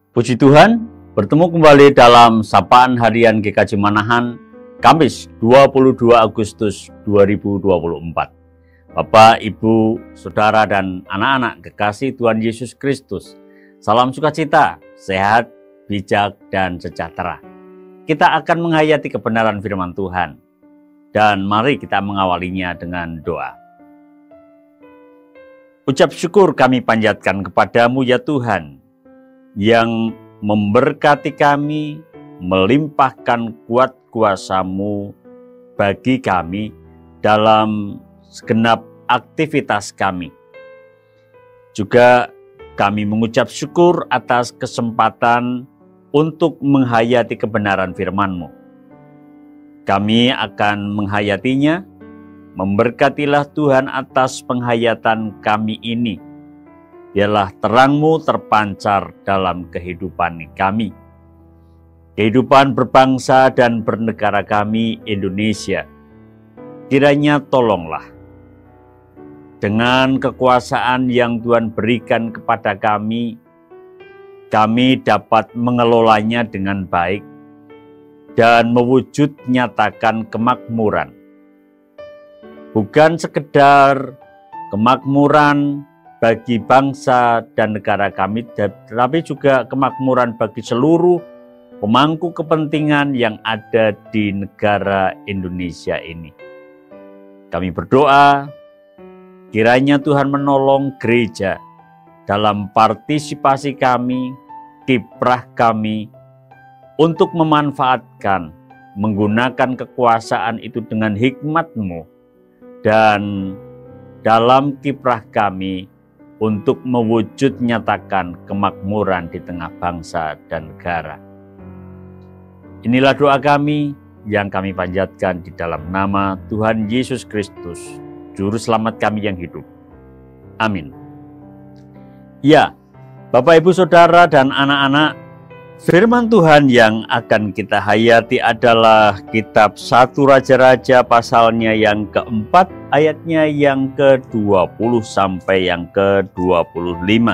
Puji Tuhan, bertemu kembali dalam Sapaan Harian GKJ Manahan, Kamis 22 Agustus 2024. Bapak, Ibu, Saudara, dan anak-anak kekasih Tuhan Yesus Kristus, salam sukacita, sehat, bijak, dan sejahtera. Kita akan menghayati kebenaran firman Tuhan, dan mari kita mengawalinya dengan doa. Ucap syukur kami panjatkan kepadamu ya Tuhan, yang memberkati kami, melimpahkan kuat kuasa-Mu bagi kami dalam segenap aktivitas kami. Juga kami mengucap syukur atas kesempatan untuk menghayati kebenaran firman-Mu. Kami akan menghayatinya. Memberkatilah Tuhan atas penghayatan kami ini. Biarlah terang-Mu terpancar dalam kehidupan kami. Kehidupan berbangsa dan bernegara kami Indonesia. Kiranya tolonglah. Dengan kekuasaan yang Tuhan berikan kepada kami dapat mengelolanya dengan baik dan mewujud nyatakan kemakmuran. Bukan sekedar kemakmuran bagi bangsa dan negara kami, tapi juga kemakmuran bagi seluruh pemangku kepentingan yang ada di negara Indonesia ini. Kami berdoa, kiranya Tuhan menolong gereja dalam partisipasi kami, kiprah kami, untuk memanfaatkan, menggunakan kekuasaan itu dengan hikmat-Mu, dan dalam kiprah kami untuk mewujud nyatakan kemakmuran di tengah bangsa dan negara. Inilah doa kami yang kami panjatkan di dalam nama Tuhan Yesus Kristus, Juru Selamat kami yang hidup. Amin. Ya, Bapak, Ibu, Saudara, dan anak-anak, firman Tuhan yang akan kita hayati adalah kitab 1 Raja-Raja pasalnya yang keempat, ayatnya yang ke-20 sampai yang ke-25.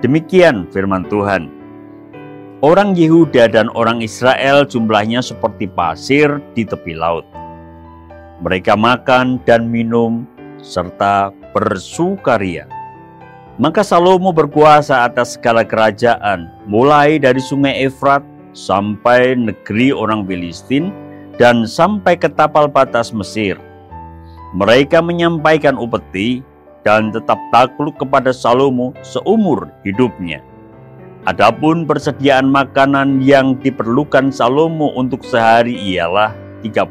Demikian firman Tuhan. Orang Yehuda dan orang Israel jumlahnya seperti pasir di tepi laut. Mereka makan dan minum serta bersukaria. Maka Salomo berkuasa atas segala kerajaan, mulai dari sungai Efrat sampai negeri orang Filistin dan sampai ke tapal batas Mesir. Mereka menyampaikan upeti dan tetap takluk kepada Salomo seumur hidupnya. Adapun persediaan makanan yang diperlukan Salomo untuk sehari ialah 30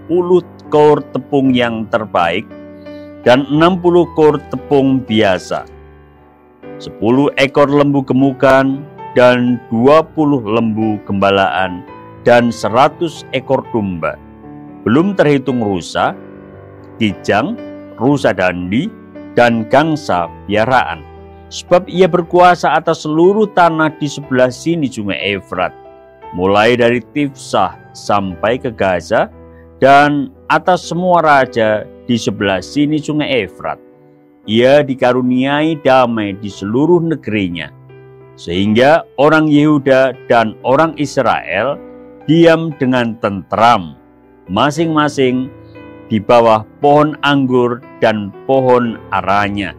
kor tepung yang terbaik dan 60 kor tepung biasa, 10 ekor lembu gemukan dan 20 lembu gembalaan dan 100 ekor domba. Belum terhitung rusa, kijang, rusa dandi, dan gangsa piaraan. Sebab ia berkuasa atas seluruh tanah di sebelah sini sungai Efrat, mulai dari Tifsah sampai ke Gaza, dan atas semua raja di sebelah sini sungai Efrat. Ia dikaruniai damai di seluruh negerinya, sehingga orang Yehuda dan orang Israel diam dengan tentram, masing-masing di bawah pohon anggur dan pohon aranya,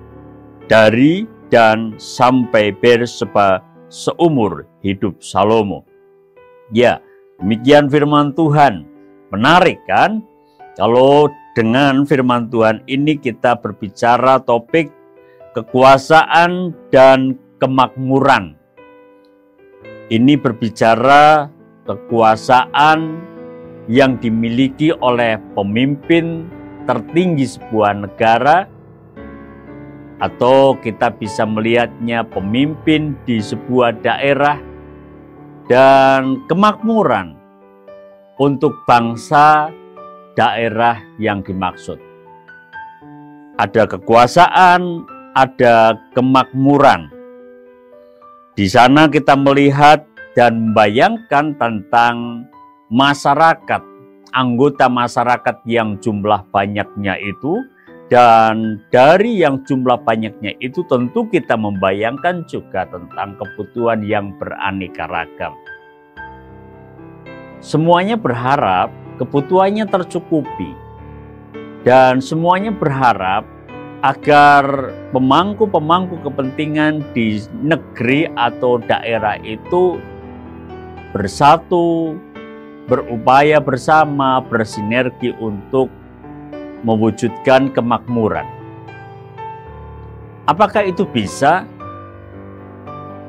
dari dan sampai Berseba seumur hidup Salomo. Ya, demikian firman Tuhan. Menarik kan? Kalau dengan firman Tuhan ini kita berbicara topik kekuasaan dan kemakmuran. Ini berbicara kekuasaan yang dimiliki oleh pemimpin tertinggi sebuah negara, atau kita bisa melihatnya pemimpin di sebuah daerah, dan kemakmuran untuk bangsa daerah yang dimaksud. Ada kekuasaan, ada kemakmuran. Di sana kita melihat dan membayangkan tentang masyarakat, anggota masyarakat yang jumlah banyaknya itu, Dan dari yang jumlah banyaknya itu tentu kita membayangkan juga tentang kebutuhan yang beraneka ragam. Semuanya berharap kebutuhannya tercukupi. Dan semuanya berharap agar pemangku-pemangku kepentingan di negeri atau daerah itu bersatu, berupaya bersama, bersinergi untuk mewujudkan kemakmuran. Apakah itu bisa?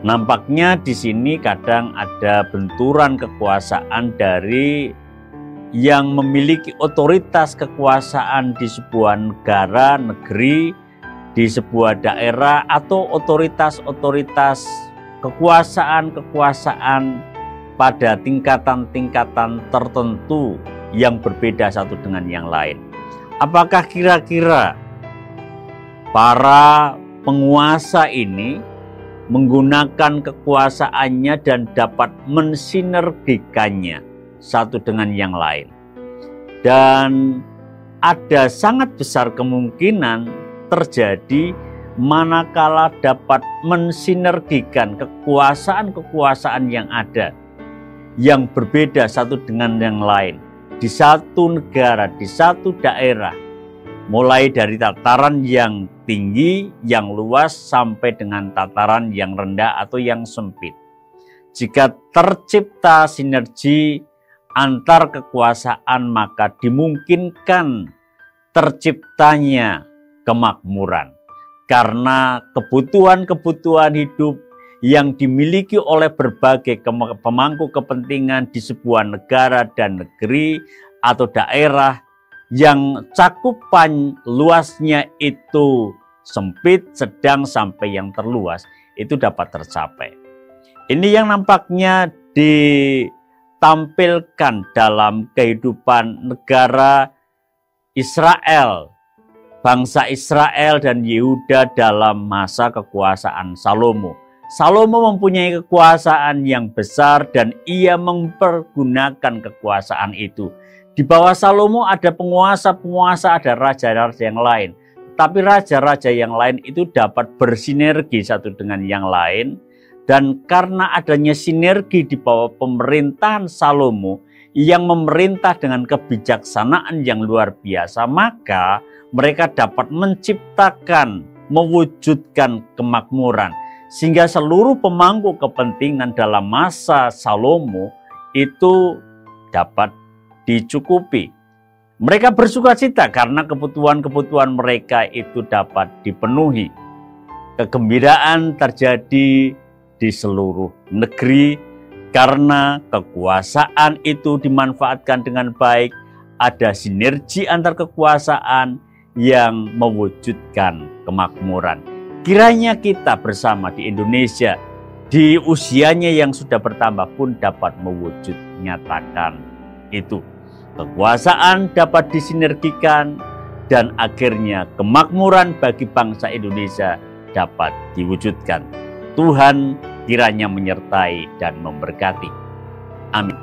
Nampaknya di sini kadang ada benturan kekuasaan dari yang memiliki otoritas kekuasaan di sebuah negara, negeri, di sebuah daerah, atau otoritas-otoritas kekuasaan pada tingkatan-tingkatan tertentu yang berbeda satu dengan yang lain. Apakah kira-kira para penguasa ini menggunakan kekuasaannya dan dapat mensinergikannya satu dengan yang lain? Dan ada sangat besar kemungkinan terjadi manakala dapat mensinergikan kekuasaan-kekuasaan yang ada, yang berbeda satu dengan yang lain, di satu negara, di satu daerah, mulai dari tataran yang tinggi, yang luas, sampai dengan tataran yang rendah atau yang sempit. Jika tercipta sinergi antar kekuasaan, maka dimungkinkan terciptanya kemakmuran. Karena kebutuhan-kebutuhan hidup yang dimiliki oleh berbagai pemangku kepentingan di sebuah negara dan negeri atau daerah yang cakupan luasnya itu sempit, sedang, sampai yang terluas, itu dapat tercapai. Ini yang nampaknya ditampilkan dalam kehidupan negara Israel, bangsa Israel dan Yehuda dalam masa kekuasaan Salomo. Salomo mempunyai kekuasaan yang besar dan ia mempergunakan kekuasaan itu. Di bawah Salomo ada penguasa-penguasa, ada raja-raja yang lain. Tapi raja-raja yang lain itu dapat bersinergi satu dengan yang lain. Dan karena adanya sinergi di bawah pemerintahan Salomo yang memerintah dengan kebijaksanaan yang luar biasa, maka mereka dapat menciptakan, mewujudkan kemakmuran. Sehingga seluruh pemangku kepentingan dalam masa Salomo itu dapat dicukupi. Mereka bersukacita karena kebutuhan-kebutuhan mereka itu dapat dipenuhi. Kegembiraan terjadi di seluruh negeri karena kekuasaan itu dimanfaatkan dengan baik. Ada sinergi antar kekuasaan yang mewujudkan kemakmuran. Kiranya kita bersama di Indonesia, di usianya yang sudah bertambah pun dapat mewujud nyatakan itu. Kekuasaan dapat disinergikan dan akhirnya kemakmuran bagi bangsa Indonesia dapat diwujudkan. Tuhan kiranya menyertai dan memberkati. Amin.